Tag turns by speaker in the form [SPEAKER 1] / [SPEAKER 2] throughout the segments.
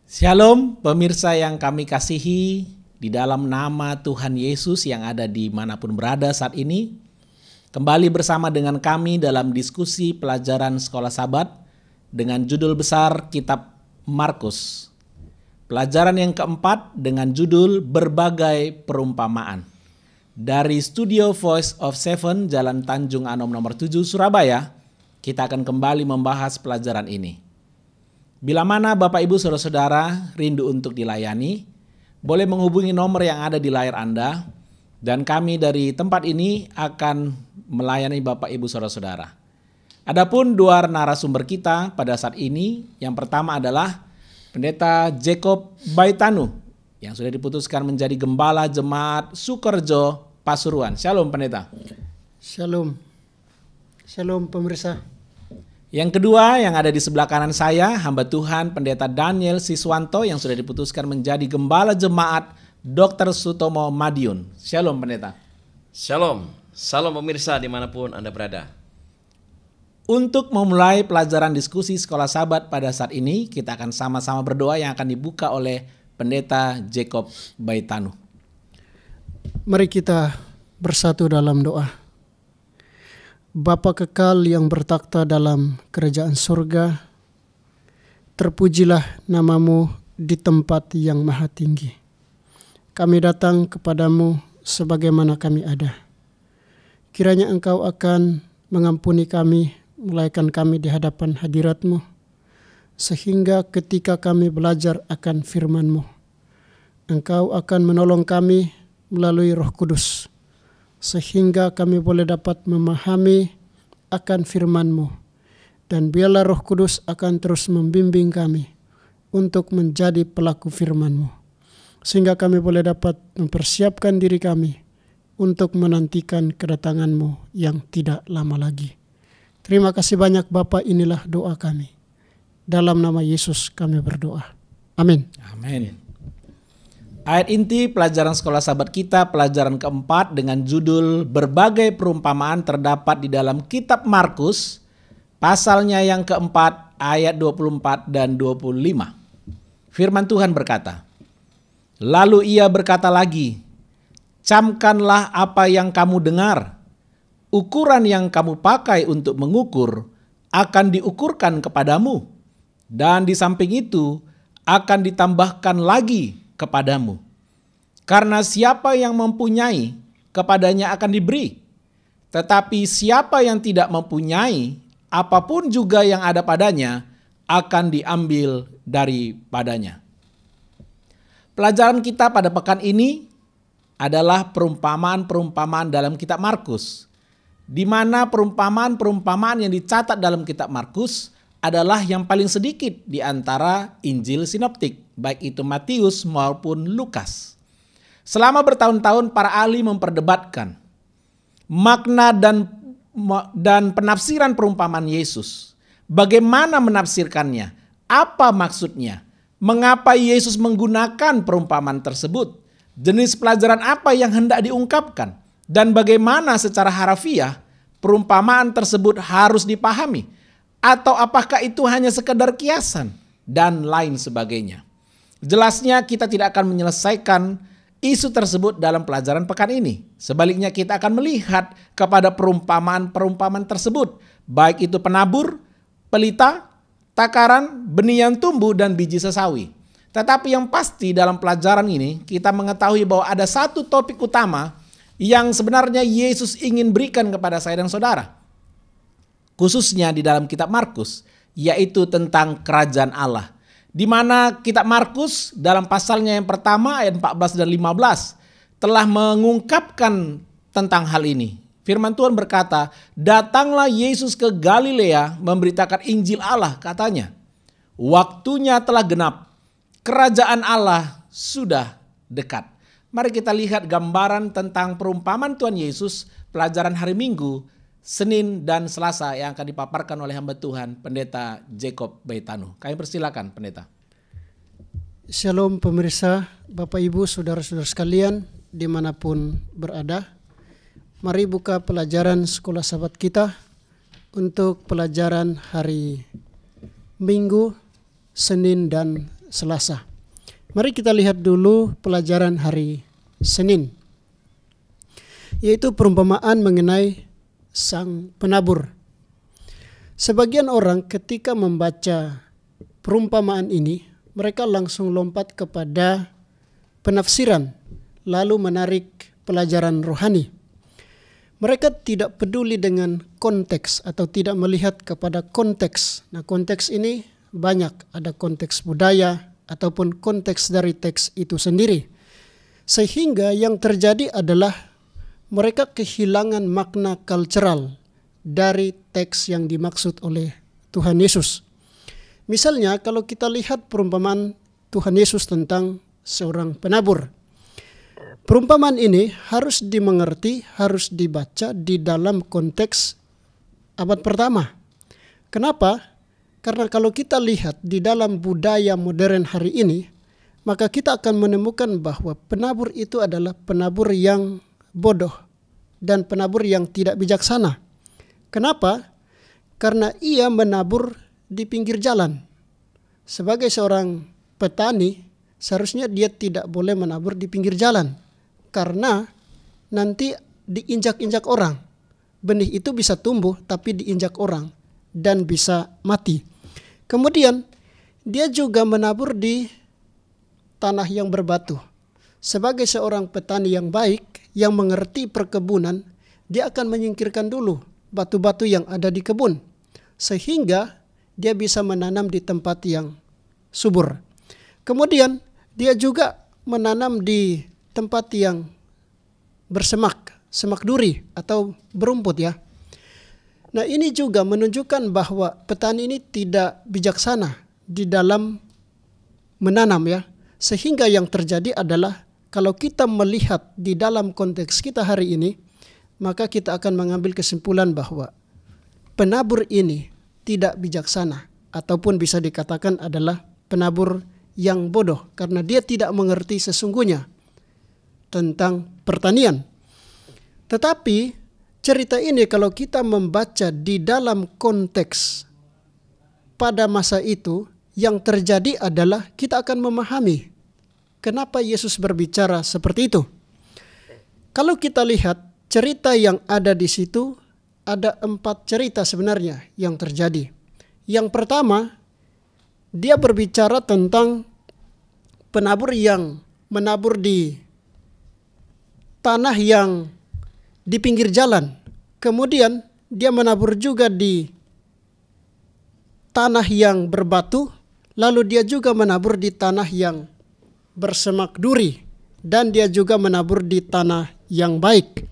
[SPEAKER 1] Shalom pemirsa yang kami kasihi, di dalam nama Tuhan Yesus yang ada dimanapun berada saat ini. Kembali bersama dengan kami dalam diskusi pelajaran Sekolah Sabat dengan judul besar Kitab Markus. Pelajaran yang keempat dengan judul Berbagai Perumpamaan. Dari Studio Voice of Seven, Jalan Tanjung Anom nomor 7 Surabaya, kita akan kembali membahas pelajaran ini. Bila mana Bapak Ibu Saudara-saudara rindu untuk dilayani, boleh menghubungi nomor yang ada di layar Anda, dan kami dari tempat ini akan melayani Bapak Ibu Saudara-saudara. Adapun dua narasumber kita pada saat ini, yang pertama adalah Pendeta Jacob Baitanu, yang sudah diputuskan menjadi Gembala Jemaat Sukorejo, Pasuruan. Shalom Pendeta.
[SPEAKER 2] Shalom. Shalom pemirsa.
[SPEAKER 1] Yang kedua yang ada di sebelah kanan saya, hamba Tuhan Pendeta Daniel Siswanto yang sudah diputuskan menjadi Gembala Jemaat Dr. Sutomo Madiun. Shalom Pendeta.
[SPEAKER 3] Shalom. Salam pemirsa dimanapun Anda berada.
[SPEAKER 1] Untuk memulai pelajaran diskusi Sekolah Sabat pada saat ini, kita akan sama-sama berdoa yang akan dibuka oleh Pendeta Jacob Baitanu.
[SPEAKER 2] Mari kita bersatu dalam doa. Bapa kekal yang bertakhta dalam kerajaan surga, terpujilah namamu di tempat yang maha tinggi. Kami datang kepadamu sebagaimana kami ada. Kiranya engkau akan mengampuni kami, mulaikan kami di hadapan hadiratmu, sehingga ketika kami belajar akan firman-Mu, engkau akan menolong kami melalui Roh Kudus, sehingga kami boleh dapat memahami akan firman-Mu, dan biarlah Roh Kudus akan terus membimbing kami untuk menjadi pelaku firman-Mu, sehingga kami boleh dapat mempersiapkan diri kami untuk menantikan kedatangan-Mu yang tidak lama lagi. Terima kasih banyak Bapa, inilah doa kami. Dalam nama Yesus kami berdoa. Amin.
[SPEAKER 1] Amin. Ayat inti pelajaran Sekolah Sabat kita, pelajaran keempat dengan judul Berbagai Perumpamaan terdapat di dalam Kitab Markus, pasalnya yang keempat, ayat 24 dan 25. Firman Tuhan berkata, "Lalu ia berkata lagi, camkanlah apa yang kamu dengar. Ukuran yang kamu pakai untuk mengukur akan diukurkan kepadamu, dan di samping itu akan ditambahkan lagi kepadamu. Karena siapa yang mempunyai, kepadanya akan diberi. Tetapi siapa yang tidak mempunyai, apapun juga yang ada padanya, akan diambil daripadanya." Pelajaran kita pada pekan ini adalah perumpamaan-perumpamaan dalam kitab Markus, di mana perumpamaan-perumpamaan yang dicatat dalam kitab Markus adalah yang paling sedikit di antara Injil sinoptik, baik itu Matius maupun Lukas. Selama bertahun-tahun para ahli memperdebatkan makna dan penafsiran perumpamaan Yesus. Bagaimana menafsirkannya? Apa maksudnya? Mengapa Yesus menggunakan perumpamaan tersebut? Jenis pelajaran apa yang hendak diungkapkan? Dan bagaimana secara harafiah perumpamaan tersebut harus dipahami? Atau apakah itu hanya sekedar kiasan? Dan lain sebagainya. Jelasnya kita tidak akan menyelesaikan isu tersebut dalam pelajaran pekan ini. Sebaliknya kita akan melihat kepada perumpamaan-perumpamaan tersebut. Baik itu penabur, pelita, takaran, benih yang tumbuh, dan biji sesawi. Tetapi yang pasti dalam pelajaran ini kita mengetahui bahwa ada satu topik utama yang sebenarnya Yesus ingin berikan kepada saya dan saudara. Khususnya di dalam kitab Markus, yaitu tentang kerajaan Allah. Di mana kitab Markus dalam pasalnya yang pertama ayat 14 dan 15 telah mengungkapkan tentang hal ini. Firman Tuhan berkata, "Datanglah Yesus ke Galilea memberitakan Injil Allah," katanya. "Waktunya telah genap, kerajaan Allah sudah dekat." Mari kita lihat gambaran tentang perumpamaan Tuhan Yesus, pelajaran hari Minggu, Senin dan Selasa yang akan dipaparkan oleh hamba Tuhan Pendeta Jacob Baitanu. Kami persilakan Pendeta.
[SPEAKER 2] Shalom pemirsa, Bapak Ibu, saudara-saudara sekalian dimanapun berada. Mari buka pelajaran Sekolah Sabat kita untuk pelajaran hari Minggu, Senin dan Selasa. Mari kita lihat dulu pelajaran hari Senin, yaitu perumpamaan mengenai sang penabur. Sebagian orang ketika membaca perumpamaan ini, mereka langsung lompat kepada penafsiran, lalu menarik pelajaran rohani. Mereka tidak peduli dengan konteks atau tidak melihat kepada konteks. Nah, konteks ini banyak, ada konteks budaya ataupun konteks dari teks itu sendiri. Sehingga yang terjadi adalah mereka kehilangan makna cultural dari teks yang dimaksud oleh Tuhan Yesus. Misalnya kalau kita lihat perumpamaan Tuhan Yesus tentang seorang penabur. Perumpamaan ini harus dimengerti, harus dibaca di dalam konteks abad pertama. Kenapa? Karena kalau kita lihat di dalam budaya modern hari ini, maka kita akan menemukan bahwa penabur itu adalah penabur yang bodoh dan penabur yang tidak bijaksana. Kenapa? Karena ia menabur di pinggir jalan. Sebagai seorang petani, seharusnya dia tidak boleh menabur di pinggir jalan. Karena nanti diinjak-injak orang. Benih itu bisa tumbuh tapi diinjak orang dan bisa mati. Kemudian dia juga menabur di tanah yang berbatu. Sebagai seorang petani yang baik, yang mengerti perkebunan, dia akan menyingkirkan dulu batu-batu yang ada di kebun. Sehingga dia bisa menanam di tempat yang subur. Kemudian dia juga menanam di tempat yang bersemak, semak duri atau berumput ya. Nah, ini juga menunjukkan bahwa petani ini tidak bijaksana di dalam menanam ya. Sehingga yang terjadi adalah kalau kita melihat di dalam konteks kita hari ini, maka kita akan mengambil kesimpulan bahwa penabur ini tidak bijaksana ataupun bisa dikatakan adalah penabur yang bodoh karena dia tidak mengerti sesungguhnya tentang pertanian. Tetapi cerita ini kalau kita membaca di dalam konteks pada masa itu, yang terjadi adalah kita akan memahami kenapa Yesus berbicara seperti itu. Kalau kita lihat cerita yang ada di situ, ada 4 cerita sebenarnya yang terjadi. Yang pertama, dia berbicara tentang penabur yang menabur di tanah yang di pinggir jalan. Kemudian dia menabur juga di tanah yang berbatu. Lalu dia juga menabur di tanah yang bersemak duri. Dan dia juga menabur di tanah yang baik.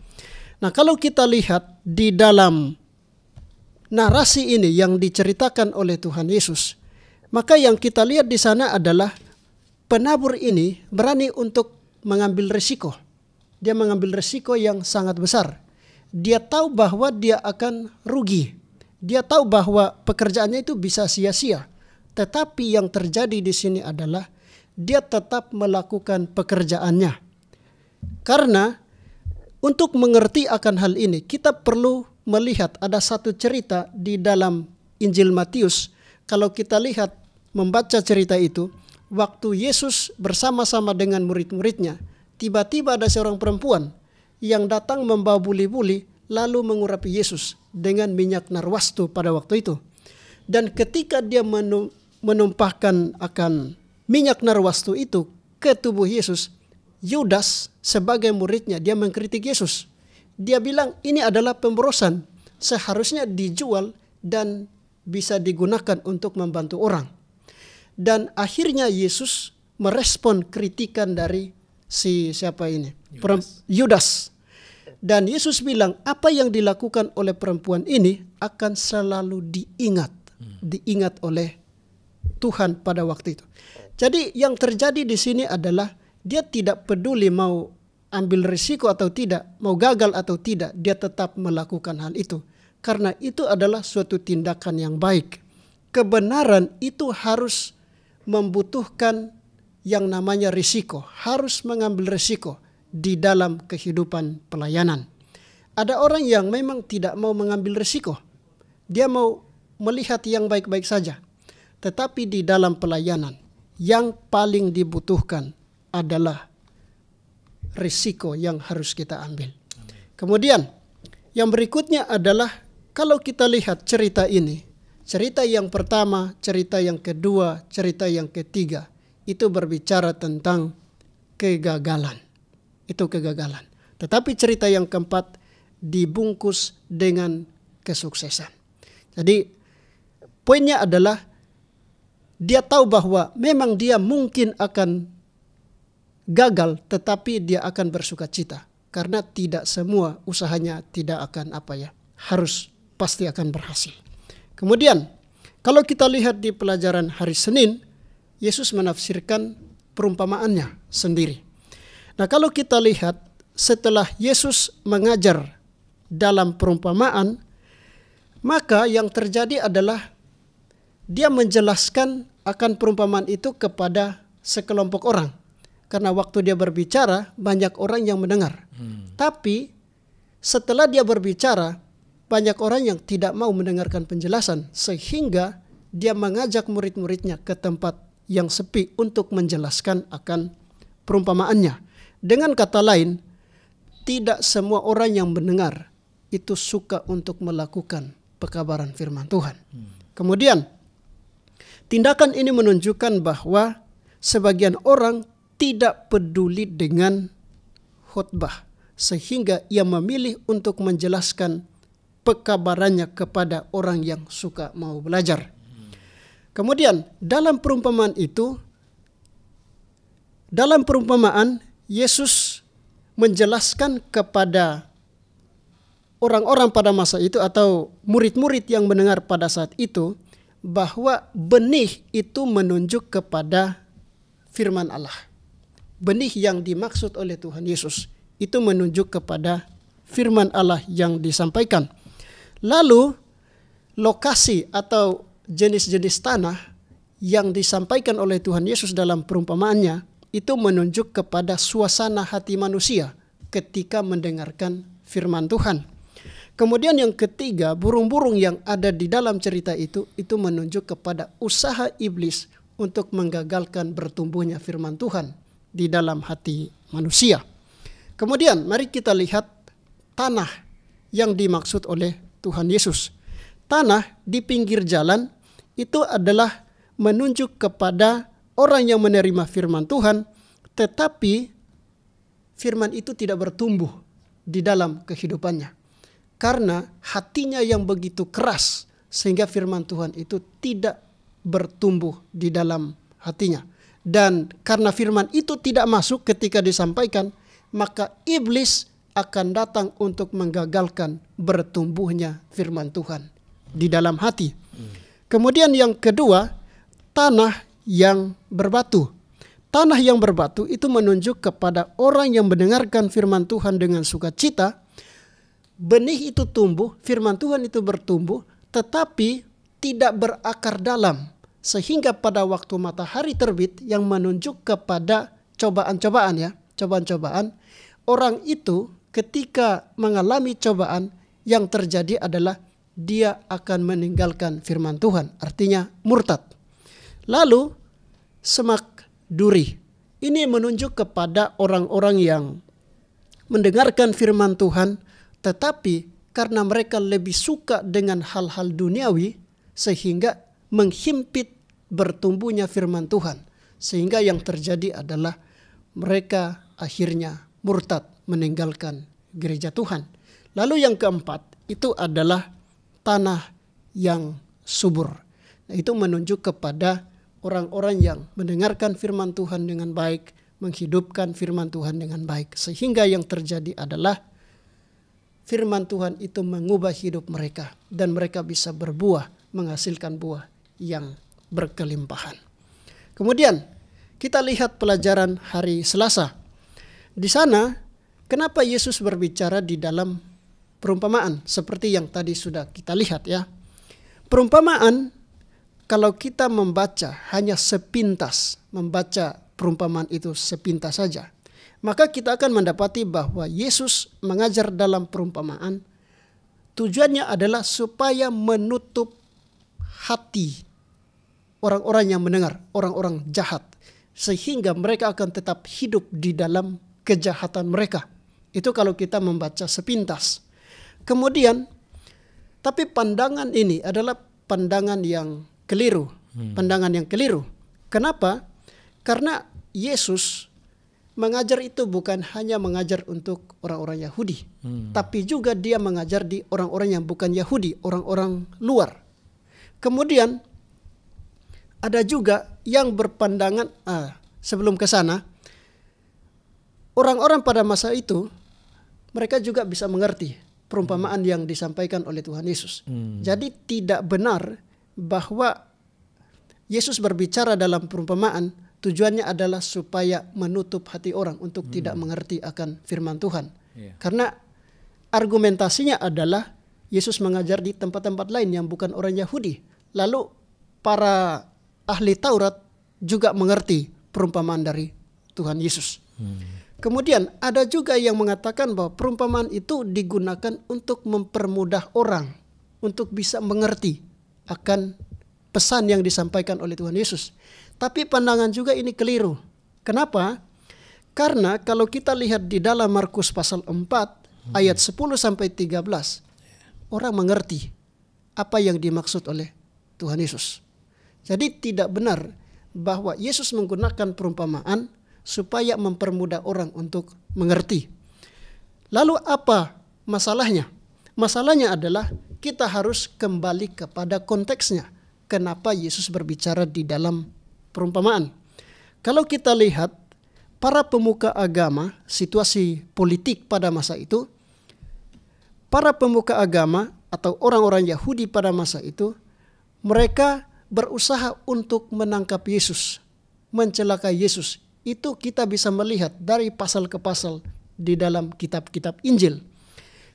[SPEAKER 2] Nah, kalau kita lihat di dalam narasi ini yang diceritakan oleh Tuhan Yesus, maka yang kita lihat di sana adalah penabur ini berani untuk mengambil risiko. Dia mengambil risiko yang sangat besar. Dia tahu bahwa dia akan rugi. Dia tahu bahwa pekerjaannya itu bisa sia-sia. Tetapi yang terjadi di sini adalah dia tetap melakukan pekerjaannya. Karena untuk mengerti akan hal ini, kita perlu melihat ada satu cerita di dalam Injil Matius. Kalau kita lihat, membaca cerita itu, waktu Yesus bersama-sama dengan murid-muridnya, tiba-tiba ada seorang perempuan yang datang membawa buli-buli lalu mengurapi Yesus dengan minyak narwastu pada waktu itu. Dan ketika dia menumpahkan akan minyak narwastu itu ke tubuh Yesus, Yudas sebagai muridnya dia mengkritik Yesus. Dia bilang ini adalah pemborosan, seharusnya dijual dan bisa digunakan untuk membantu orang. Dan akhirnya Yesus merespon kritikan dari siapa ini? Yudas. Dan Yesus bilang apa yang dilakukan oleh perempuan ini akan selalu diingat oleh Tuhan pada waktu itu. Jadi yang terjadi di sini adalah dia tidak peduli mau ambil risiko atau tidak, mau gagal atau tidak, dia tetap melakukan hal itu. Karena itu adalah suatu tindakan yang baik. Kebenaran itu harus membutuhkan yang namanya risiko, harus mengambil risiko di dalam kehidupan pelayanan. Ada orang yang memang tidak mau mengambil risiko. Dia mau melihat yang baik-baik saja. Tetapi di dalam pelayanan, yang paling dibutuhkan adalah risiko yang harus kita ambil. Kemudian yang berikutnya adalah kalau kita lihat cerita ini, cerita yang pertama, cerita yang kedua, cerita yang ketiga, itu berbicara tentang kegagalan. Itu kegagalan. Tetapi cerita yang keempat dibungkus dengan kesuksesan. Jadi poinnya adalah dia tahu bahwa memang dia mungkin akan gagal, tetapi dia akan bersuka cita. Karena tidak semua usahanya tidak akan harus pasti akan berhasil. Kemudian kalau kita lihat di pelajaran hari Senin, Yesus menafsirkan perumpamaannya sendiri. Nah, kalau kita lihat setelah Yesus mengajar dalam perumpamaan, maka yang terjadi adalah dia menjelaskan akan perumpamaan itu kepada sekelompok orang. Karena waktu dia berbicara, banyak orang yang mendengar. Tapi setelah dia berbicara, banyak orang yang tidak mau mendengarkan penjelasan. Sehingga dia mengajak murid-muridnya ke tempat yang sepi untuk menjelaskan akan perumpamaannya. Dengan kata lain, tidak semua orang yang mendengar itu suka untuk melakukan pekabaran firman Tuhan. Kemudian, tindakan ini menunjukkan bahwa sebagian orang tidak peduli dengan khotbah, sehingga ia memilih untuk menjelaskan pekabarannya kepada orang yang suka mau belajar. Kemudian dalam perumpamaan itu, dalam perumpamaan Yesus menjelaskan kepada orang-orang pada masa itu atau murid-murid yang mendengar pada saat itu bahwa benih itu menunjuk kepada firman Allah. Benih yang dimaksud oleh Tuhan Yesus itu menunjuk kepada firman Allah yang disampaikan. Lalu lokasi atau jenis-jenis tanah yang disampaikan oleh Tuhan Yesus dalam perumpamaannya itu menunjuk kepada suasana hati manusia ketika mendengarkan firman Tuhan. Kemudian yang ketiga, burung-burung yang ada di dalam cerita itu menunjuk kepada usaha iblis untuk menggagalkan bertumbuhnya firman Tuhan di dalam hati manusia. Kemudian mari kita lihat tanah yang dimaksud oleh Tuhan Yesus. Tanah di pinggir jalan itu adalah menunjuk kepada orang yang menerima firman Tuhan, tetapi firman itu tidak bertumbuh di dalam kehidupannya. Karena hatinya yang begitu keras sehingga firman Tuhan itu tidak bertumbuh di dalam hatinya. Dan karena firman itu tidak masuk ketika disampaikan, maka iblis akan datang untuk menggagalkan bertumbuhnya firman Tuhan di dalam hati. Kemudian yang kedua, tanah yang berbatu. Tanah yang berbatu itu menunjuk kepada orang yang mendengarkan firman Tuhan dengan sukacita. Benih itu tumbuh, firman Tuhan itu bertumbuh, tetapi tidak berakar dalam. Sehingga pada waktu matahari terbit yang menunjuk kepada cobaan-cobaan, orang itu ketika mengalami cobaan yang terjadi adalah dia akan meninggalkan firman Tuhan, artinya murtad. Lalu semak duri, ini menunjuk kepada orang-orang yang mendengarkan firman Tuhan, tetapi karena mereka lebih suka dengan hal-hal duniawi sehingga menghimpit bertumbuhnya firman Tuhan. Sehingga yang terjadi adalah mereka akhirnya murtad, meninggalkan gereja Tuhan. Lalu yang keempat itu adalah tanah yang subur. Nah, itu menunjuk kepada orang-orang yang mendengarkan firman Tuhan dengan baik, menghidupkan firman Tuhan dengan baik. Sehingga yang terjadi adalah firman Tuhan itu mengubah hidup mereka dan mereka bisa berbuah, menghasilkan buah yang berkelimpahan. Kemudian kita lihat pelajaran hari Selasa. Di sana kenapa Yesus berbicara di dalam perumpamaan seperti yang tadi sudah kita lihat ya. Perumpamaan kalau kita membaca hanya sepintas, membaca perumpamaan itu sepintas saja, maka kita akan mendapati bahwa Yesus mengajar dalam perumpamaan tujuannya adalah supaya menutup hati orang-orang yang mendengar, orang-orang jahat. Sehingga mereka akan tetap hidup di dalam kejahatan mereka. Itu kalau kita membaca sepintas. Kemudian, tapi pandangan ini adalah pandangan yang keliru. Pandangan yang keliru. Kenapa? Karena Yesus mengajar itu bukan hanya mengajar untuk orang-orang Yahudi. Tapi juga dia mengajar di orang-orang yang bukan Yahudi, orang-orang luar. Kemudian, ada juga yang berpandangan, sebelum ke sana, orang-orang pada masa itu, mereka juga bisa mengerti perumpamaan yang disampaikan oleh Tuhan Yesus. Jadi tidak benar bahwa Yesus berbicara dalam perumpamaan, tujuannya adalah supaya menutup hati orang untuk tidak mengerti akan firman Tuhan. Karena argumentasinya adalah Yesus mengajar di tempat-tempat lain yang bukan orang Yahudi. Lalu para ahli Taurat juga mengerti perumpamaan dari Tuhan Yesus. Kemudian ada juga yang mengatakan bahwa perumpamaan itu digunakan untuk mempermudah orang untuk bisa mengerti akan pesan yang disampaikan oleh Tuhan Yesus. Tapi pandangan juga ini keliru. Kenapa? Karena kalau kita lihat di dalam Markus pasal 4 ayat 10 sampai 13, orang mengerti apa yang dimaksud oleh Tuhan Yesus. Jadi tidak benar bahwa Yesus menggunakan perumpamaan supaya mempermudah orang untuk mengerti. Lalu apa masalahnya? Masalahnya adalah kita harus kembali kepada konteksnya. Kenapa Yesus berbicara di dalam perumpamaan? Kalau kita lihat para pemuka agama, situasi politik pada masa itu, para pemuka agama atau orang-orang Yahudi pada masa itu, mereka berusaha untuk menangkap Yesus, mencelakai Yesus. Itu kita bisa melihat dari pasal ke pasal di dalam kitab-kitab Injil.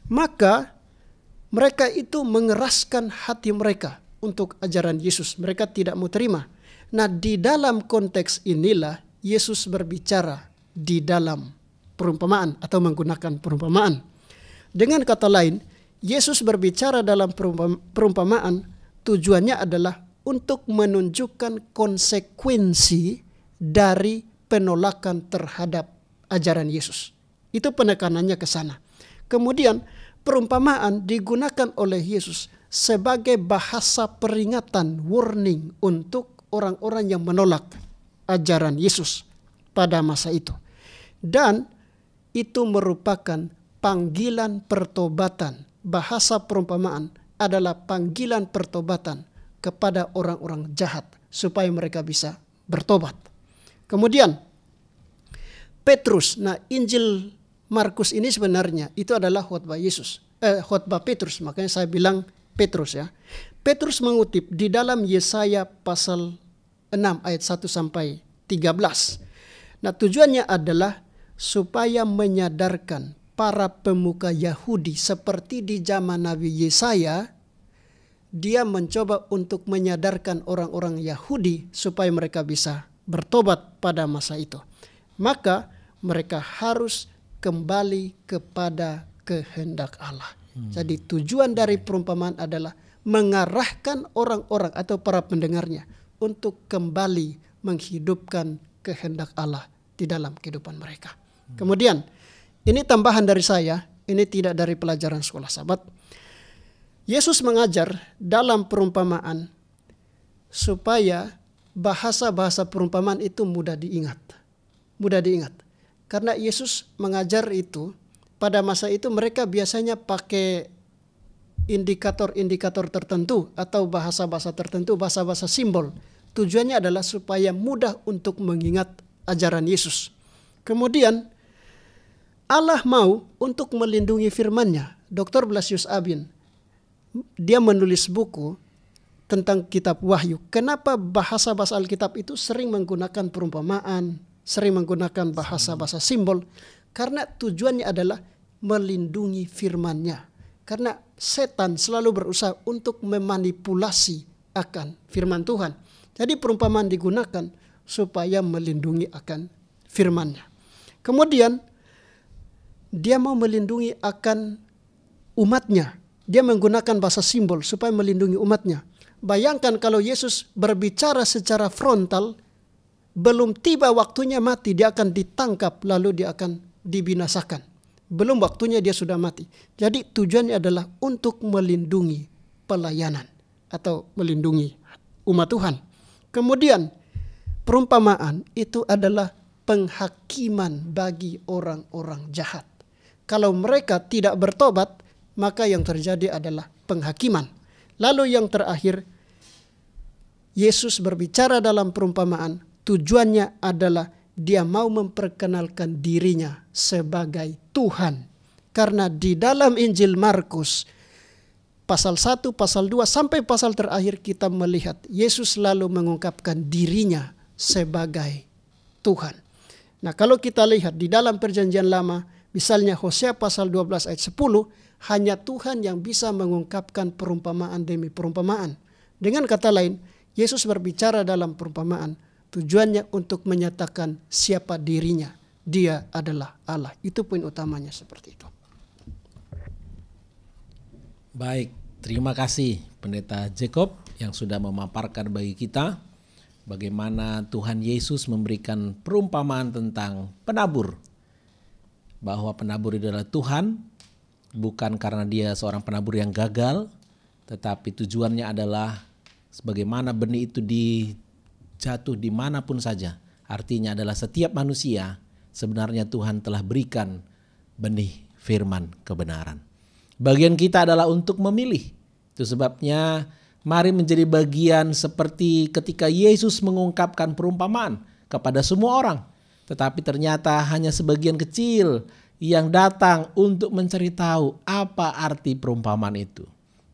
[SPEAKER 2] Maka mereka itu mengeraskan hati mereka untuk ajaran Yesus. Mereka tidak mau terima. Nah, di dalam konteks inilah Yesus berbicara di dalam perumpamaan atau menggunakan perumpamaan. Dengan kata lain, Yesus berbicara dalam perumpamaan tujuannya adalah untuk menunjukkan konsekuensi dari penolakan terhadap ajaran Yesus. Itu penekanannya ke sana. Kemudian perumpamaan digunakan oleh Yesus sebagai bahasa peringatan, warning untuk orang-orang yang menolak ajaran Yesus pada masa itu. Dan itu merupakan panggilan pertobatan. Bahasa perumpamaan adalah panggilan pertobatan kepada orang-orang jahat supaya mereka bisa bertobat. Kemudian Petrus, nah Injil Markus ini sebenarnya itu adalah khotbah Yesus, khotbah Petrus, makanya saya bilang Petrus ya. Petrus mengutip di dalam Yesaya pasal 6 ayat 1 sampai 13. Nah, tujuannya adalah supaya menyadarkan para pemuka Yahudi seperti di zaman Nabi Yesaya. Dia mencoba untuk menyadarkan orang-orang Yahudi supaya mereka bisa bertobat pada masa itu. Maka mereka harus kembali kepada kehendak Allah. Jadi tujuan dari perumpamaan adalah mengarahkan orang-orang atau para pendengarnya untuk kembali menghidupkan kehendak Allah di dalam kehidupan mereka. Kemudian, ini tambahan dari saya, ini tidak dari pelajaran sekolah Sabat. Yesus mengajar dalam perumpamaan supaya bahasa-bahasa perumpamaan itu mudah diingat. Mudah diingat. Karena Yesus mengajar itu, pada masa itu mereka biasanya pakai indikator-indikator tertentu atau bahasa-bahasa tertentu, bahasa-bahasa simbol. Tujuannya adalah supaya mudah untuk mengingat ajaran Yesus. Kemudian Allah mau untuk melindungi firman-Nya. Dr. Blasius Abin, dia menulis buku tentang kitab Wahyu. Kenapa bahasa-bahasa Alkitab itu sering menggunakan perumpamaan, sering menggunakan bahasa-bahasa simbol? Karena tujuannya adalah melindungi firman-Nya. Karena setan selalu berusaha untuk memanipulasi akan firman Tuhan. Jadi perumpamaan digunakan supaya melindungi akan firman-Nya. Kemudian dia mau melindungi akan umat-Nya. Dia menggunakan bahasa simbol supaya melindungi umat-Nya. bayangkan kalau Yesus berbicara secara frontal, belum tiba waktunya mati, dia akan ditangkap lalu dia akan dibinasakan. Belum waktunya dia sudah mati. Jadi tujuannya adalah untuk melindungi pelayanan atau melindungi umat Tuhan. Kemudian perumpamaan itu adalah penghakiman bagi orang-orang jahat. Kalau mereka tidak bertobat, maka yang terjadi adalah penghakiman. Lalu yang terakhir, Yesus berbicara dalam perumpamaan, tujuannya adalah dia mau memperkenalkan dirinya sebagai Tuhan. Karena di dalam Injil Markus, pasal 1, pasal 2, sampai pasal terakhir kita melihat Yesus selalu mengungkapkan dirinya sebagai Tuhan. Nah, kalau kita lihat di dalam Perjanjian Lama, misalnya Hosea pasal 12 ayat 10, hanya Tuhan yang bisa mengungkapkan perumpamaan demi perumpamaan. Dengan kata lain, Yesus berbicara dalam perumpamaan, tujuannya untuk menyatakan siapa dirinya. Dia adalah Allah. Itu poin utamanya seperti itu.
[SPEAKER 1] Baik, terima kasih Pendeta Jacob yang sudah memaparkan bagi kita bagaimana Tuhan Yesus memberikan perumpamaan tentang penabur. Bahwa penabur adalah Tuhan, bukan karena dia seorang penabur yang gagal, tetapi tujuannya adalah sebagaimana benih itu jatuh dimanapun saja. Artinya adalah setiap manusia sebenarnya Tuhan telah berikan benih firman kebenaran. Bagian kita adalah untuk memilih. Itu sebabnya mari menjadi bagian seperti ketika Yesus mengungkapkan perumpamaan kepada semua orang. Tetapi ternyata hanya sebagian kecil yang datang untuk mencari tahu apa arti perumpamaan itu.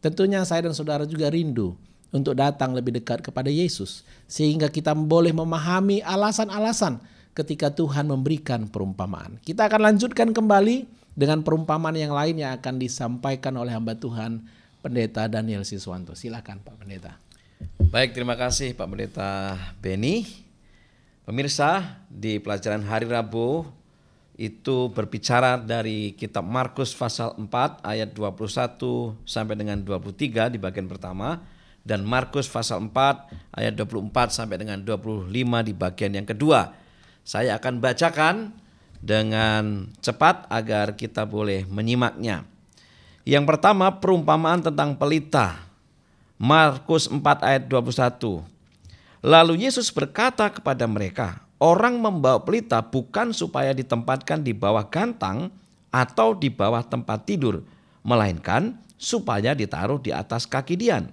[SPEAKER 1] Tentunya saya dan saudara juga rindu untuk datang lebih dekat kepada Yesus. Sehingga kita boleh memahami alasan-alasan ketika Tuhan memberikan perumpamaan. Kita akan lanjutkan kembali dengan perumpamaan yang lain yang akan disampaikan oleh hamba Tuhan Pendeta Daniel Siswanto. Silakan Pak Pendeta.
[SPEAKER 3] Baik, terima kasih Pak Pendeta Beni. Pemirsa, di pelajaran hari Rabu itu berbicara dari kitab Markus pasal 4 ayat 21 sampai dengan 23 di bagian pertama, dan Markus pasal 4 ayat 24 sampai dengan 25 di bagian yang kedua. Saya akan bacakan dengan cepat agar kita boleh menyimaknya. Yang pertama, perumpamaan tentang pelita. Markus 4 ayat 21. Lalu Yesus berkata kepada mereka, orang membawa pelita bukan supaya ditempatkan di bawah gantang atau di bawah tempat tidur, melainkan supaya ditaruh di atas kaki dian.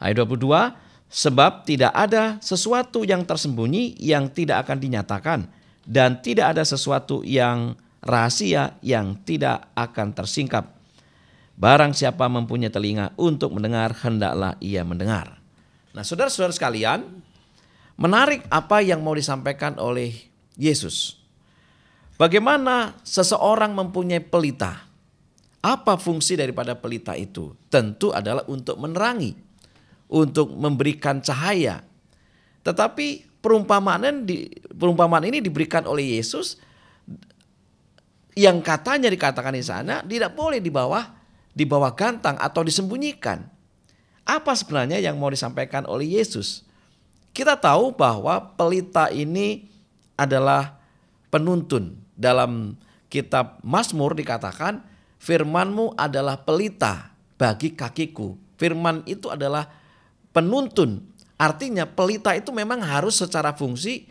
[SPEAKER 3] Ayat 22, sebab tidak ada sesuatu yang tersembunyi yang tidak akan dinyatakan, dan tidak ada sesuatu yang rahasia yang tidak akan tersingkap. Barang siapa mempunyai telinga untuk mendengar, hendaklah ia mendengar. Nah, saudara-saudara sekalian, menarik apa yang mau disampaikan oleh Yesus. Bagaimana seseorang mempunyai pelita? Apa fungsi daripada pelita itu? Tentu adalah untuk menerangi, untuk memberikan cahaya. Tetapi perumpamaan ini diberikan oleh Yesus yang katanya dikatakan di sana tidak boleh di bawah gantang atau disembunyikan. Apa sebenarnya yang mau disampaikan oleh Yesus? Kita tahu bahwa pelita ini adalah penuntun. Dalam kitab Mazmur dikatakan, firman-Mu adalah pelita bagi kakiku. Firman itu adalah penuntun. Artinya pelita itu memang harus secara fungsi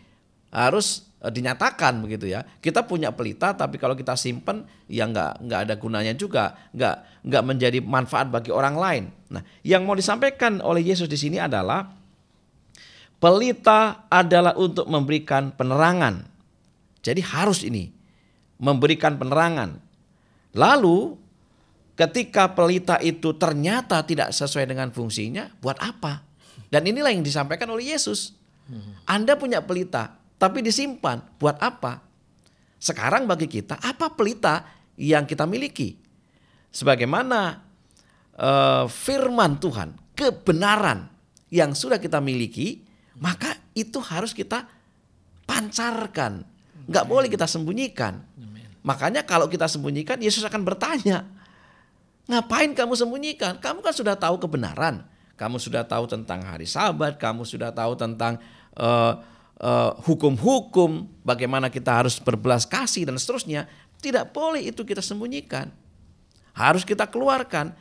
[SPEAKER 3] harus dinyatakan begitu ya. Kita punya pelita tapi kalau kita simpan ya nggak ada gunanya juga, nggak menjadi manfaat bagi orang lain. Nah, yang mau disampaikan oleh Yesus di sini adalah pelita adalah untuk memberikan penerangan. Jadi harus ini memberikan penerangan. Lalu ketika pelita itu ternyata tidak sesuai dengan fungsinya, buat apa? Dan inilah yang disampaikan oleh Yesus. Anda punya pelita tapi disimpan, buat apa? Sekarang bagi kita, apa pelita yang kita miliki? Sebagaimana firman Tuhan, kebenaran yang sudah kita miliki, maka itu harus kita pancarkan. Nggak boleh kita sembunyikan. Makanya kalau kita sembunyikan, Yesus akan bertanya, ngapain kamu sembunyikan? Kamu kan sudah tahu kebenaran. kamu sudah tahu tentang hari Sabat, kamu sudah tahu tentang hukum-hukum, bagaimana kita harus berbelas kasih dan seterusnya. Tidak boleh itu kita sembunyikan. Harus kita keluarkan.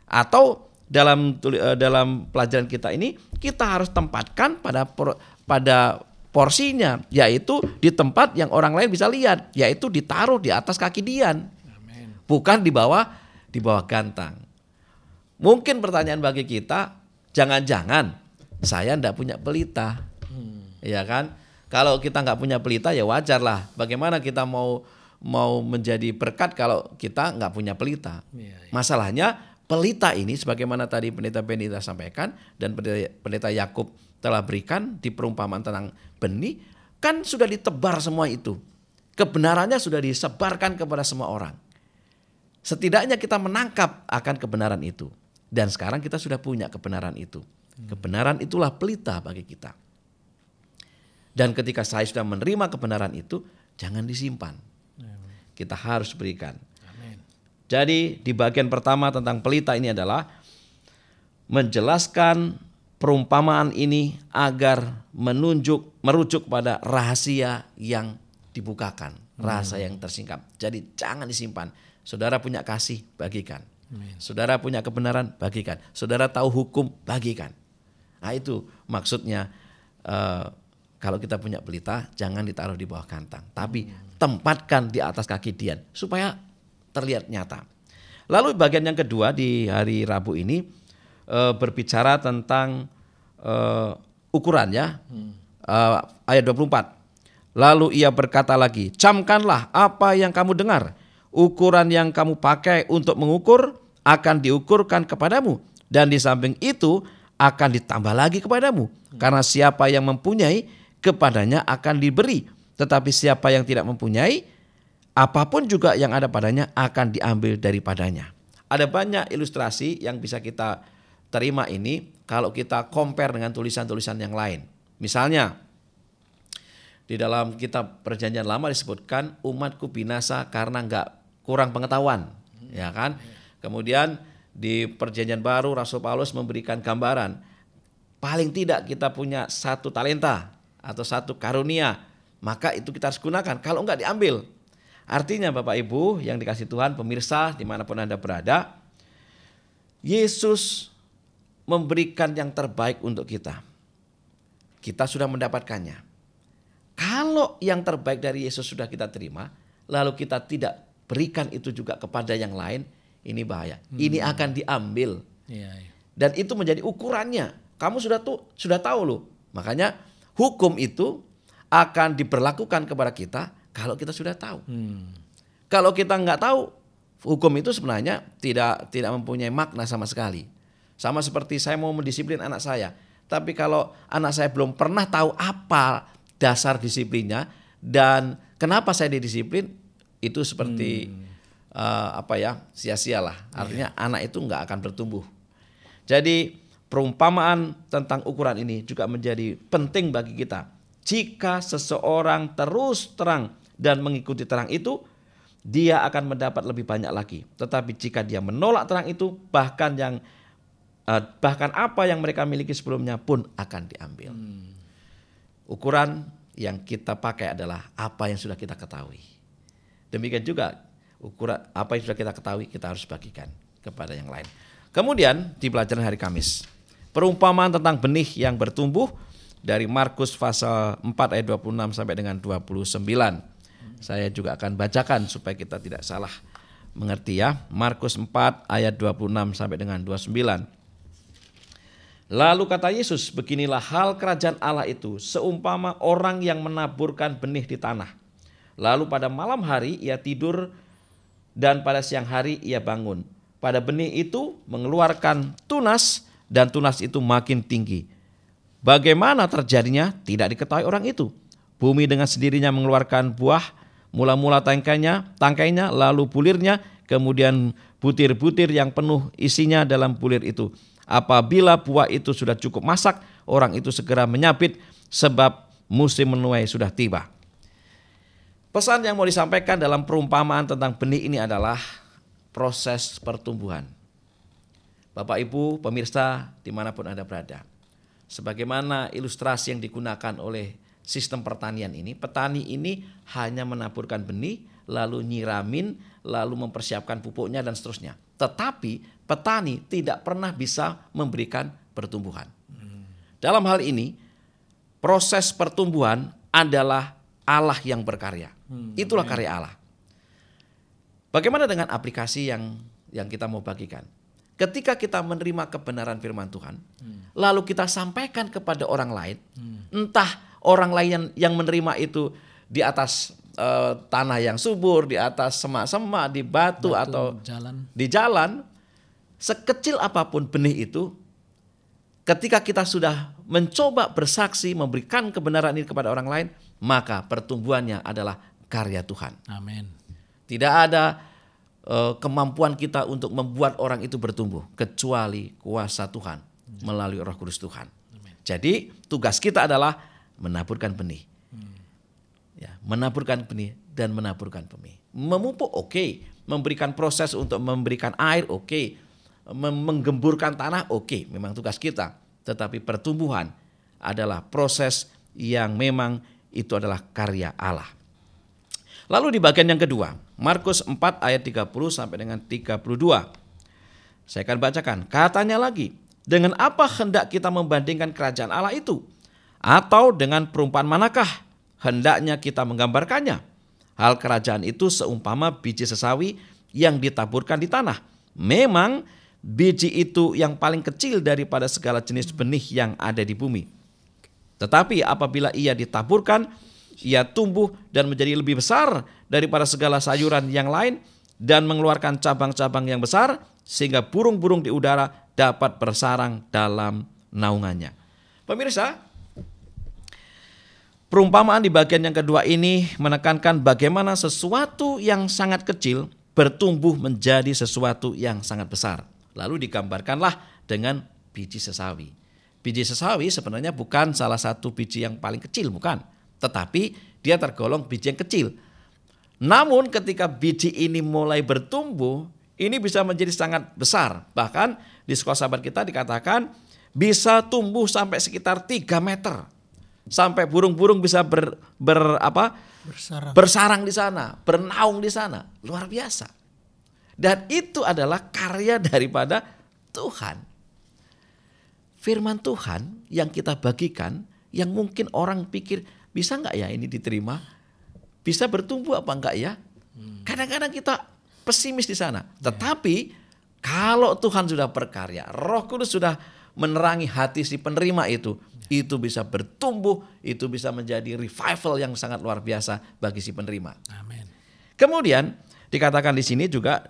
[SPEAKER 3] Atau dalam pelajaran kita ini kita harus tempatkan pada porsinya, yaitu di tempat yang orang lain bisa lihat, yaitu ditaruh di atas kaki Dian.
[SPEAKER 1] Amin.
[SPEAKER 3] Bukan di bawah gantang. Mungkin pertanyaan bagi kita, jangan-jangan saya enggak punya pelita. Ya kan? Kalau kita enggak punya pelita ya wajar lah. Bagaimana kita mau menjadi berkat kalau kita enggak punya pelita? Masalahnya pelita ini sebagaimana tadi Pendeta Benny telah sampaikan dan Pendeta Yakub telah berikan di perumpamaan tentang benih, kan sudah ditebar semua itu. Kebenarannya sudah disebarkan kepada semua orang. Setidaknya kita menangkap akan kebenaran itu. Dan sekarang kita sudah punya kebenaran itu. Kebenaran itulah pelita bagi kita. Dan ketika saya sudah menerima kebenaran itu, jangan disimpan. Kita harus berikan. Jadi di bagian pertama tentang pelita ini adalah menjelaskan perumpamaan ini agar merujuk pada rahasia yang dibukakan, rahasia yang tersingkap. Jadi jangan disimpan. Saudara punya kasih, bagikan. Saudara punya kebenaran, bagikan. Saudara tahu hukum, bagikan. Nah itu maksudnya kalau kita punya pelita jangan ditaruh di bawah kantang, tapi tempatkan di atas kaki Dian supaya terlihat nyata. Lalu bagian yang kedua di hari Rabu ini berbicara tentang ukurannya, ayat 24. Lalu ia berkata lagi, camkanlah apa yang kamu dengar. Ukuran yang kamu pakai untuk mengukur akan diukurkan kepadamu. Dan di samping itu akan ditambah lagi kepadamu. Karena siapa yang mempunyai, kepadanya akan diberi. Tetapi siapa yang tidak mempunyai, apapun juga yang ada padanya akan diambil daripadanya. Ada banyak ilustrasi yang bisa kita terima ini kalau kita compare dengan tulisan-tulisan yang lain. Misalnya di dalam kitab Perjanjian Lama disebutkan umatku binasa karena kurang pengetahuan, ya kan? Kemudian di Perjanjian Baru Rasul Paulus memberikan gambaran, paling tidak kita punya 1 talenta atau 1 karunia, maka itu kita harus gunakan. Kalau enggak diambil. Artinya Bapak Ibu yang dikasih Tuhan, pemirsa dimanapun Anda berada, Yesus memberikan yang terbaik untuk kita. Kita sudah mendapatkannya. Kalau yang terbaik dari Yesus sudah kita terima, lalu kita tidak berikan itu juga kepada yang lain, ini bahaya. Ini akan diambil. Dan itu menjadi ukurannya. Kamu sudah tahu loh. Makanya hukum itu akan diberlakukan kepada kita kalau kita sudah tahu. Kalau kita nggak tahu, hukum itu sebenarnya tidak mempunyai makna sama sekali. Sama seperti saya mau mendisiplin anak saya, tapi kalau anak saya belum pernah tahu apa dasar disiplinnya dan kenapa saya didisiplin, itu seperti sia-sialah. Artinya anak itu nggak akan bertumbuh. Jadi perumpamaan tentang ukuran ini juga menjadi penting bagi kita. Jika seseorang terus terang dan mengikuti terang itu, dia akan mendapat lebih banyak lagi. Tetapi jika dia menolak terang itu, bahkan apa yang mereka miliki sebelumnya pun akan diambil. Ukuran yang kita pakai adalah apa yang sudah kita ketahui. Demikian juga ukuran apa yang sudah kita ketahui kita harus bagikan kepada yang lain. Kemudian di pelajaran hari Kamis, perumpamaan tentang benih yang bertumbuh dari Markus pasal 4 ayat 26 sampai dengan 29. Saya juga akan bacakan supaya kita tidak salah mengerti ya. Markus 4 ayat 26 sampai dengan 29. Lalu kata Yesus, beginilah hal kerajaan Allah itu seumpama orang yang menaburkan benih di tanah. Lalu pada malam hari ia tidur dan pada siang hari ia bangun. Pada benih itu mengeluarkan tunas dan tunas itu makin tinggi. Bagaimana terjadinya tidak diketahui orang itu. Bumi dengan sendirinya mengeluarkan buah, mula-mula tangkainya, lalu bulirnya, kemudian butir-butir yang penuh isinya dalam bulir itu. Apabila buah itu sudah cukup masak, orang itu segera menyabit sebab musim menuai sudah tiba. Pesan yang mau disampaikan dalam perumpamaan tentang benih ini adalah proses pertumbuhan. Bapak Ibu pemirsa dimanapun Anda berada, sebagaimana ilustrasi yang digunakan oleh sistem pertanian ini, petani ini hanya menaburkan benih, lalu nyiramin, lalu mempersiapkan pupuknya dan seterusnya. Tetapi petani tidak pernah bisa memberikan pertumbuhan. Dalam hal ini, proses pertumbuhan adalah Allah yang berkarya. Itulah karya Allah. Bagaimana dengan aplikasi yang kita mau bagikan? Ketika kita menerima kebenaran firman Tuhan, lalu kita sampaikan kepada orang lain, entah orang lain yang menerima itu di atas tanah yang subur, di atas semak-semak, di batu atau di jalan, sekecil apapun benih itu, ketika kita sudah mencoba bersaksi, memberikan kebenaran ini kepada orang lain, maka pertumbuhannya adalah karya Tuhan.
[SPEAKER 1] Amin.
[SPEAKER 3] Tidak ada kemampuan kita untuk membuat orang itu bertumbuh kecuali kuasa Tuhan melalui Roh Kudus Tuhan. Jadi tugas kita adalah menaburkan benih. Ya, menaburkan benih dan menaburkan benih. Memupuk oke, memberikan proses untuk memberikan air oke, menggemburkan tanah oke, memang tugas kita. Tetapi pertumbuhan adalah proses yang memang itu adalah karya Allah. Lalu di bagian yang kedua, Markus 4 ayat 30 sampai dengan 32. Saya akan bacakan. Katanya lagi, dengan apa hendak kita membandingkan kerajaan Allah itu? Atau dengan perumpamaan manakah hendaknya kita menggambarkannya? Hal kerajaan itu seumpama biji sesawi yang ditaburkan di tanah. Memang biji itu yang paling kecil daripada segala jenis benih yang ada di bumi. Tetapi apabila ia ditaburkan, ia tumbuh dan menjadi lebih besar daripada segala sayuran yang lain dan mengeluarkan cabang-cabang yang besar sehingga burung-burung di udara dapat bersarang dalam naungannya. Pemirsa, perumpamaan di bagian yang kedua ini menekankan bagaimana sesuatu yang sangat kecil bertumbuh menjadi sesuatu yang sangat besar. Lalu digambarkanlah dengan biji sesawi. Biji sesawi sebenarnya bukan salah satu biji yang paling kecil, bukan. Tetapi dia tergolong biji yang kecil. Namun ketika biji ini mulai bertumbuh, ini bisa menjadi sangat besar. Bahkan di sekolah sahabat kita dikatakan bisa tumbuh sampai sekitar 3 meter. Sampai burung-burung bisa bersarang di sana, bernaung di sana. Luar biasa. Dan itu adalah karya daripada Tuhan. Firman Tuhan yang kita bagikan, yang mungkin orang pikir, bisa enggak ya ini diterima? Bisa bertumbuh apa enggak ya? Kadang-kadang kita pesimis di sana. Tetapi kalau Tuhan sudah berkarya, Roh Kudus sudah menerangi hati si penerima itu bisa bertumbuh, itu bisa menjadi revival yang sangat luar biasa bagi si penerima.
[SPEAKER 1] Amin.
[SPEAKER 3] Kemudian dikatakan di sini juga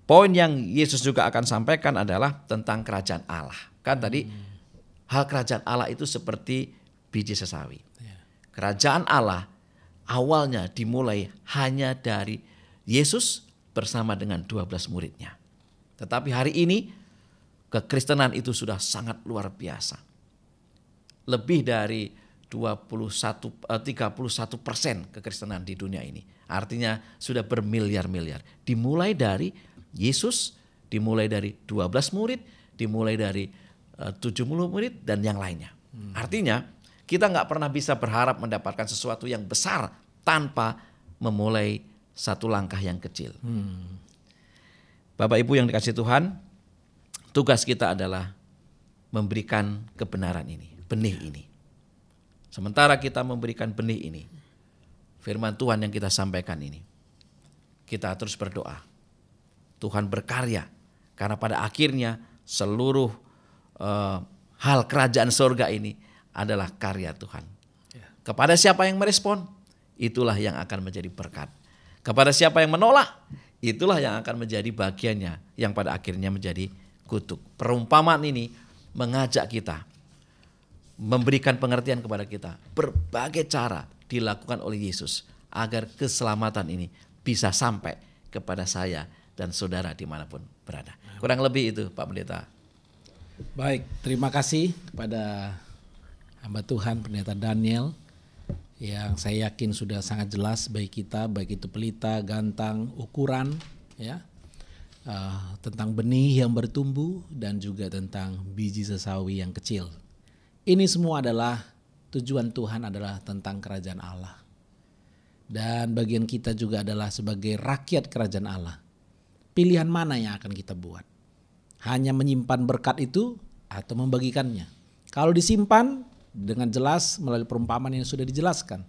[SPEAKER 3] poin yang Yesus juga akan sampaikan adalah tentang kerajaan Allah. Kan tadi hal kerajaan Allah itu seperti biji sesawi. Kerajaan Allah awalnya dimulai hanya dari Yesus bersama dengan 12 muridnya. Tetapi hari ini kekristenan itu sudah sangat luar biasa. Lebih dari 31% kekristenan di dunia ini. Artinya sudah bermiliar-miliar. Dimulai dari Yesus, dimulai dari 12 murid, dimulai dari 70 murid dan yang lainnya. Artinya kita nggak pernah bisa berharap mendapatkan sesuatu yang besar tanpa memulai satu langkah yang kecil. Bapak Ibu yang dikasihi Tuhan, tugas kita adalah memberikan kebenaran ini, benih ini. Sementara kita memberikan benih ini, firman Tuhan yang kita sampaikan ini, kita terus berdoa. Tuhan berkarya, karena pada akhirnya seluruh hal kerajaan surga ini adalah karya Tuhan. Kepada siapa yang merespon, itulah yang akan menjadi berkat. Kepada siapa yang menolak, itulah yang akan menjadi bagiannya yang pada akhirnya menjadi kutuk. Perumpamaan ini mengajak kita, memberikan pengertian kepada kita. Berbagai cara dilakukan oleh Yesus agar keselamatan ini bisa sampai kepada saya dan saudara dimanapun berada. Kurang lebih itu Pak Pendeta.
[SPEAKER 1] Baik, terima kasih kepada hamba Tuhan Pendeta Daniel yang saya yakin sudah sangat jelas bagi kita, baik itu pelita, gantang, ukuran, ya. tentang benih yang bertumbuh dan juga tentang biji sesawi yang kecil. Ini semua adalah tujuan Tuhan adalah tentang kerajaan Allah. Dan bagian kita juga adalah sebagai rakyat kerajaan Allah. Pilihan mana yang akan kita buat? Hanya menyimpan berkat itu atau membagikannya? Kalau disimpan dengan jelas melalui perumpamaan yang sudah dijelaskan.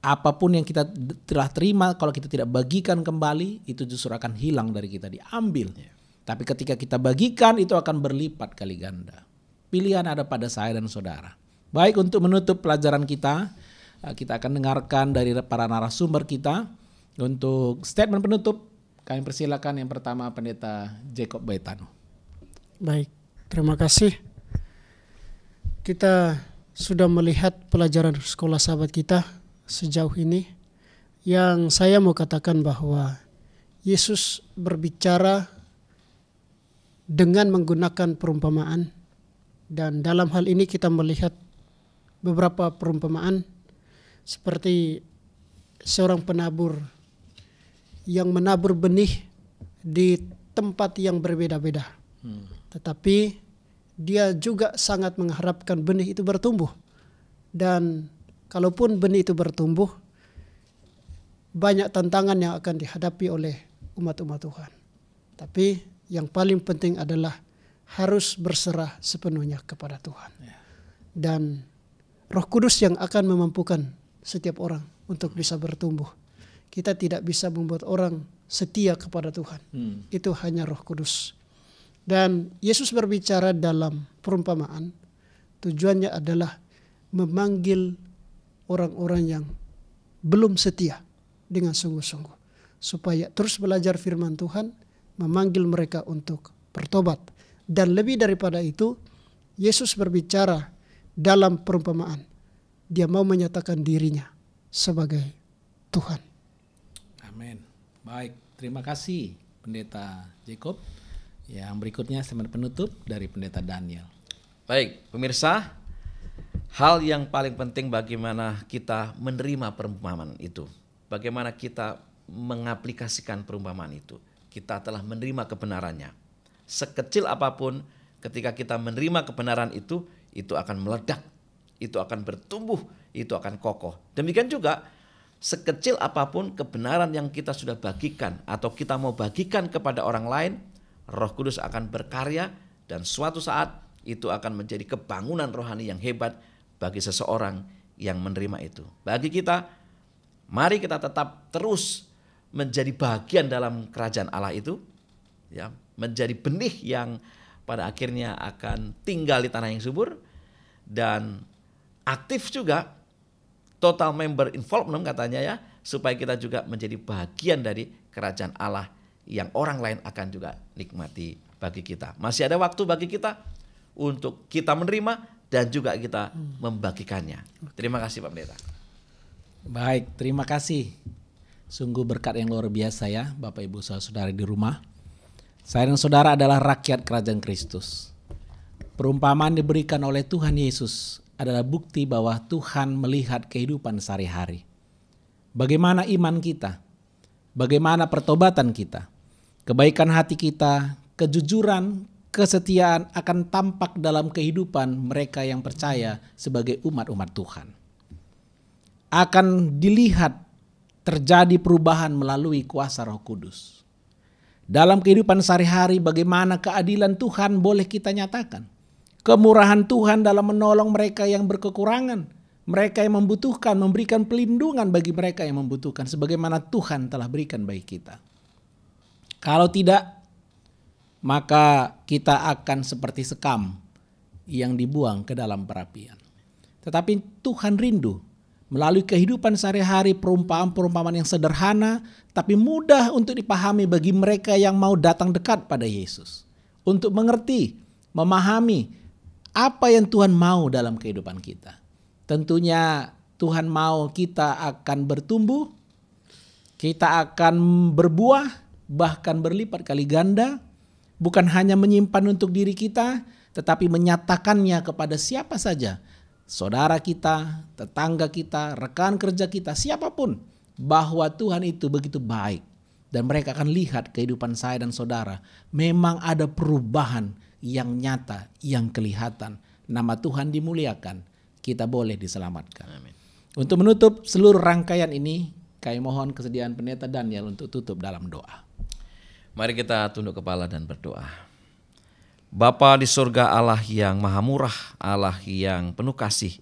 [SPEAKER 1] Apapun yang kita telah terima kalau kita tidak bagikan kembali itu justru akan hilang dari kita, diambil. Tapi ketika kita bagikan itu akan berlipat kali ganda. Pilihan ada pada saya dan saudara. Baik, untuk menutup pelajaran kita akan dengarkan dari para narasumber kita. Untuk statement penutup, kami persilakan yang pertama Pendeta Jacob Baitano.
[SPEAKER 2] Baik, terima kasih. Kita sudah melihat pelajaran sekolah sahabat kita sejauh ini. Yang saya mau katakan bahwa Yesus berbicara dengan menggunakan perumpamaan. Dan dalam hal ini kita melihat beberapa perumpamaan seperti seorang penabur yang menabur benih di tempat yang berbeda-beda. Tetapi dia juga sangat mengharapkan benih itu bertumbuh. Dan kalaupun benih itu bertumbuh, banyak tantangan yang akan dihadapi oleh umat-umat Tuhan. Tapi yang paling penting adalah harus berserah sepenuhnya kepada Tuhan. Dan Roh Kudus yang akan memampukan setiap orang untuk bisa bertumbuh. Kita tidak bisa membuat orang setia kepada Tuhan. Itu hanya Roh Kudus. Dan Yesus berbicara dalam perumpamaan. Tujuannya adalah memanggil orang-orang yang belum setia dengan sungguh-sungguh. Supaya terus belajar firman Tuhan, memanggil mereka untuk bertobat. Dan lebih daripada itu, Yesus berbicara dalam perumpamaan. Dia mau menyatakan dirinya sebagai Tuhan.
[SPEAKER 1] Amin. Baik, terima kasih Pendeta Jacob. Yang berikutnya statement penutup dari Pendeta Daniel.
[SPEAKER 3] Baik, pemirsa, hal yang paling penting bagaimana kita menerima perumpamaan itu. Bagaimana kita mengaplikasikan perumpamaan itu. Kita telah menerima kebenarannya. Sekecil apapun, ketika kita menerima kebenaran itu akan meledak. Itu akan bertumbuh, itu akan kokoh. Demikian juga sekecil apapun kebenaran yang kita sudah bagikan atau kita mau bagikan kepada orang lain, Roh Kudus akan berkarya dan suatu saat itu akan menjadi kebangunan rohani yang hebat bagi seseorang yang menerima itu. Bagi kita, mari kita tetap terus menjadi bagian dalam kerajaan Allah itu, ya, menjadi benih yang pada akhirnya akan tinggal di tanah yang subur dan aktif juga, total member involvement katanya ya, supaya kita juga menjadi bagian dari kerajaan Allah yang orang lain akan juga nikmati bagi kita. Masih ada waktu bagi kita untuk kita menerima dan juga kita membagikannya. Terima kasih Pak Pendeta.
[SPEAKER 1] Baik, terima kasih. Sungguh berkat yang luar biasa ya Bapak Ibu Saudara di rumah. Saya dan saudara adalah rakyat kerajaan Kristus. Perumpamaan diberikan oleh Tuhan Yesus adalah bukti bahwa Tuhan melihat kehidupan sehari-hari. Bagaimana iman kita, bagaimana pertobatan kita, kebaikan hati kita, kejujuran, kesetiaan akan tampak dalam kehidupan mereka yang percaya sebagai umat-umat Tuhan. Akan dilihat terjadi perubahan melalui kuasa Roh Kudus. Dalam kehidupan sehari-hari bagaimana keadilan Tuhan boleh kita nyatakan. Kemurahan Tuhan dalam menolong mereka yang berkekurangan. Mereka yang membutuhkan, memberikan pelindungan bagi mereka yang membutuhkan. Sebagaimana Tuhan telah berikan bagi kita. Kalau tidak, maka kita akan seperti sekam yang dibuang ke dalam perapian. Tetapi Tuhan rindu melalui kehidupan sehari-hari perumpamaan-perumpamaan yang sederhana tapi mudah untuk dipahami bagi mereka yang mau datang dekat pada Yesus. Untuk mengerti, memahami apa yang Tuhan mau dalam kehidupan kita. Tentunya Tuhan mau kita akan bertumbuh, kita akan berbuah, bahkan berlipat kali ganda. Bukan hanya menyimpan untuk diri kita, tetapi menyatakannya kepada siapa saja. Saudara kita, tetangga kita, rekan kerja kita, siapapun. Bahwa Tuhan itu begitu baik. Dan mereka akan lihat kehidupan saya dan saudara. Memang ada perubahan yang nyata, yang kelihatan. Nama Tuhan dimuliakan. Kita boleh diselamatkan.
[SPEAKER 3] Amin.
[SPEAKER 1] Untuk menutup seluruh rangkaian ini, kami mohon kesediaan Pendeta Daniel untuk tutup dalam doa.
[SPEAKER 3] Mari kita tunduk kepala dan berdoa. Bapa di surga, Allah yang maha murah, Allah yang penuh kasih.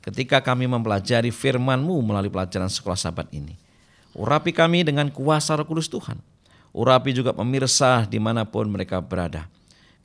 [SPEAKER 3] Ketika kami mempelajari firman-Mu melalui pelajaran sekolah Sabat ini, urapi kami dengan kuasa Roh Kudus Tuhan. Urapi juga pemirsa dimanapun mereka berada.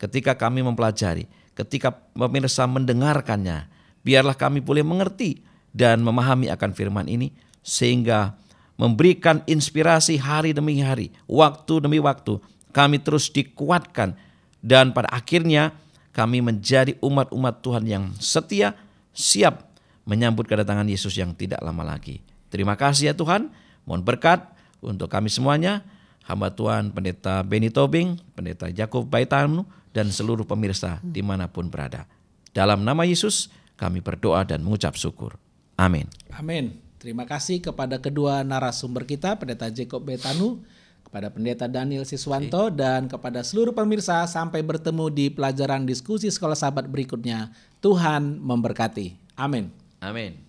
[SPEAKER 3] Ketika kami mempelajari, ketika pemirsa mendengarkannya, biarlah kami boleh mengerti dan memahami akan firman ini, sehingga memberikan inspirasi hari demi hari, waktu demi waktu, kami terus dikuatkan, dan pada akhirnya kami menjadi umat-umat Tuhan yang setia, siap menyambut kedatangan Yesus yang tidak lama lagi. Terima kasih ya Tuhan. Mohon berkat untuk kami semuanya, hamba Tuhan Pendeta Benny Tobing, Pendeta Jacob Baitanu, dan seluruh pemirsa dimanapun berada. Dalam nama Yesus kami berdoa dan mengucap syukur. Amin.
[SPEAKER 1] Amin. Terima kasih kepada kedua narasumber kita, Pendeta Jacob Baitanu, kepada Pendeta Daniel Siswanto, dan kepada seluruh pemirsa. Sampai bertemu di pelajaran diskusi Sekolah Sabat berikutnya. Tuhan memberkati. Amin.
[SPEAKER 3] Amin.